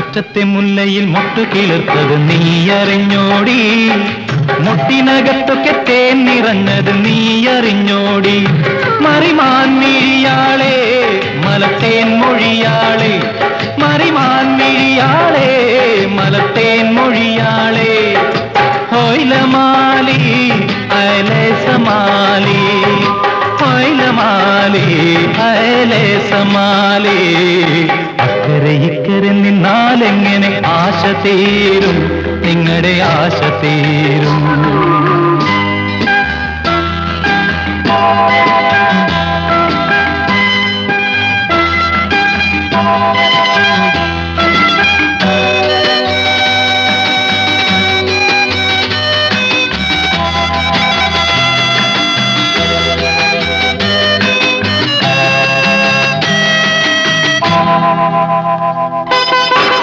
മുറ്റത്തെ മുല്ലയിൽ മുട്ടുകിളിർത്തത് നീ അറിഞ്ഞോടി, മുട്ടിനകത്തൊക്കെ തേൻ നിറഞ്ഞത് നീ അറിഞ്ഞോടി. മറിമാൻ മിഴിയാളെ മലത്തേൻ മൊഴിയാളെ, മറിമാൻ മിഴിയാളെ മലത്തേൻ മൊഴിയാളെ. ഹോയിലമാലി അയലേ സമാലി, ഹോയിലമാലി അയലേ സമാലി. അക്കരെ ഇക്കരെ നിന്നാലെങ്ങനെ ആശ തീരും, നിങ്ങളുടെ ആശ തീരും.